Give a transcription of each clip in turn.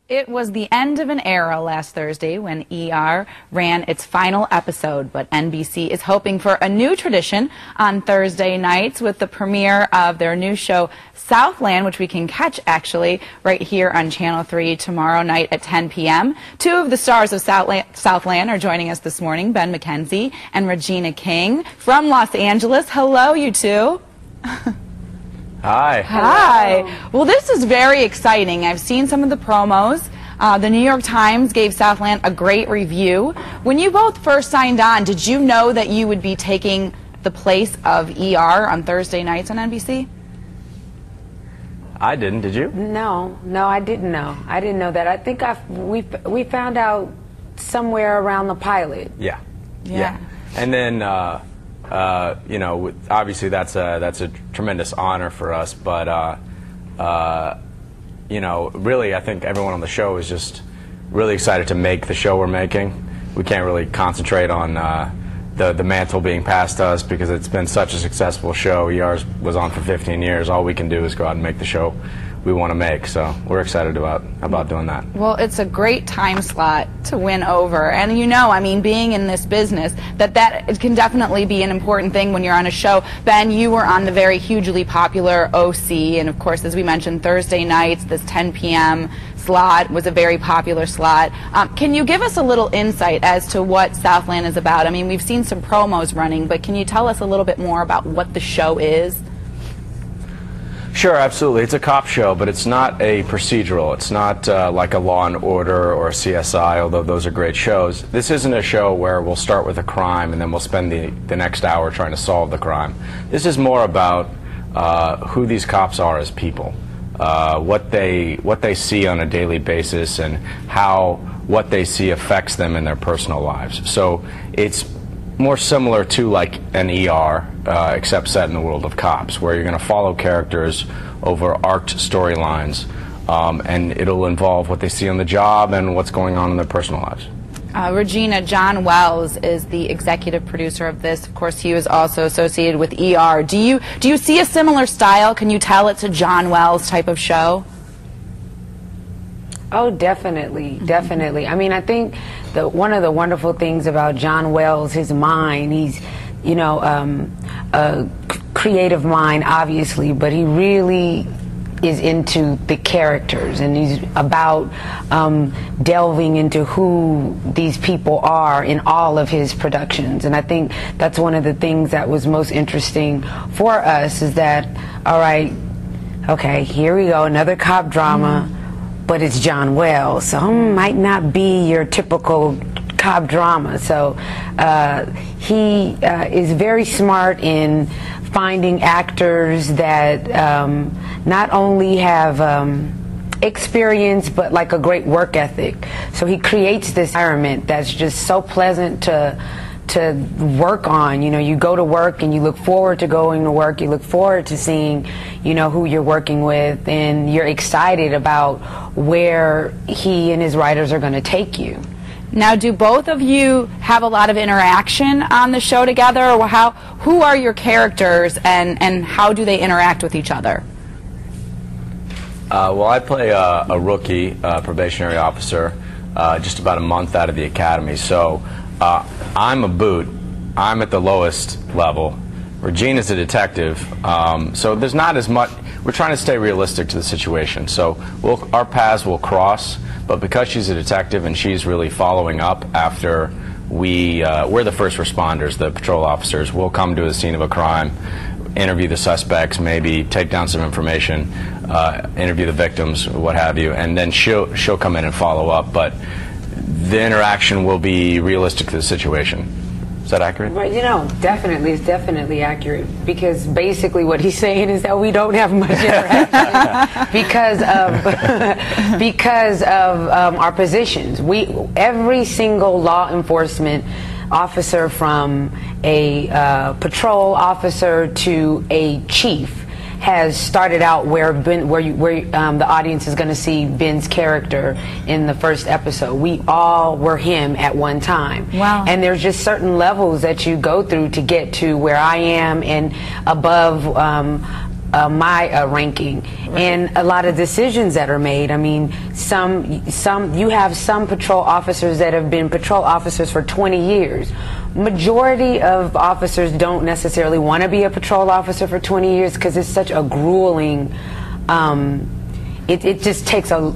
It was the end of an era last Thursday when ER ran its final episode, but NBC is hoping for a new tradition on Thursday nights with the premiere of their new show, Southland, which we can catch actually right here on Channel 3 tomorrow night at 10 p.m. Two of the stars of Southland are joining us this morning, Ben Mckenzie and Regina King from Los Angeles. Hello, you two. Hi. Hi. Well, this is very exciting. I've seen some of the promos. The New York Times gave Southland a great review. When you both first signed on, did you know that you would be taking the place of ER on Thursday nights on NBC? I didn't. Did you? No, I didn't know. I didn't know that. I think we found out somewhere around the pilot. Yeah. And then you know, obviously that's a tremendous honor for us, but you know, really I think everyone on the show is just really excited to make the show we're making. We can't really concentrate on the mantle being passed to us because it's been such a successful show. ER was on for 15 years. All we can do is go out and make the show we want to make, so we're excited about doing that. Well, it's a great time slot to win over, and you know, I mean, being in this business, that it can definitely be an important thing when you're on a show. Ben, you were on the very hugely popular OC, and of course, as we mentioned, Thursday nights, this 10 p.m. slot was a very popular slot. Can you give us a little insight as to what Southland is about? I mean, we've seen some promos running, but can you tell us a little bit more about what the show is? Sure, absolutely. It's a cop show, but it's not a procedural. It's not like a Law and Order or a CSI, although those are great shows. This isn't a show where we'll start with a crime and then we'll spend the next hour trying to solve the crime. This is more about who these cops are as people, what they see on a daily basis, and how what they see affects them in their personal lives. So it's more similar to like an ER, except set in the world of cops, where you're going to follow characters over arced storylines, and it'll involve what they see on the job and what's going on in their personal lives. Regina, John Wells is the executive producer of this. Of course, he was also associated with ER. Do you see a similar style? Can you tell it's a John Wells type of show? Oh, definitely, definitely. I mean, I think one of the wonderful things about John Wells, his mind, he's, you know, a creative mind, obviously, but he really is into the characters, and he's about delving into who these people are in all of his productions. And I think that's one of the things that was most interesting for us, is that, all right, okay, here we go, another cop drama, but it's John Wells, so might not be your typical cop drama. So he is very smart in finding actors that not only have experience, but like a great work ethic. So he creates this environment that's just so pleasant to work on. You know, you go to work and you look forward to going to work, you look forward to seeing, you know, who you're working with, and you're excited about where he and his writers are going to take you. Now, do both of you have a lot of interaction on the show together, or who are your characters and how do they interact with each other? Well, I play a rookie probationary officer, just about a month out of the academy, so I'm a boot. I'm at the lowest level. Regina's a detective, so there's not as much. We're trying to stay realistic to the situation, so our paths will cross, but because she's a detective and she's really following up after we're the first responders, the patrol officers, we'll come to the scene of a crime, interview the suspects, maybe take down some information, interview the victims, what have you, and then she'll come in and follow up, but the interaction will be realistic to the situation. Is that accurate? Right, you know, definitely, it's definitely accurate, because basically what he's saying is that we don't have much interaction because of our positions. Every single law enforcement officer, from a patrol officer to a chief, has started out where the audience is going to see Ben's character in the first episode. We all were him at one time. Wow. And there's just certain levels that you go through to get to where I am, and above my ranking, and a lot of decisions that are made. I mean, you have some patrol officers that have been patrol officers for 20 years. Majority of officers don't necessarily want to be a patrol officer for 20 years because it's such a grueling, it just takes a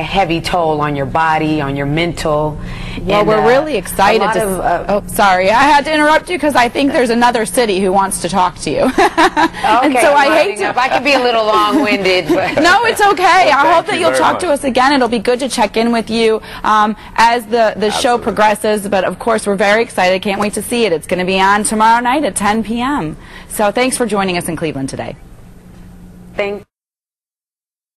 heavy toll on your body, on your mental. Well, and, we're really excited oh, sorry, I had to interrupt you because I think there's another city who wants to talk to you. Okay, and so I hate to. I could be a little long-winded, but no, it's okay. Well, I hope that you'll talk to us again. It'll be good to check in with you as the show progresses. But of course, we're very excited. Can't wait to see it. It's going to be on tomorrow night at 10 p.m. So thanks for joining us in Cleveland today. thank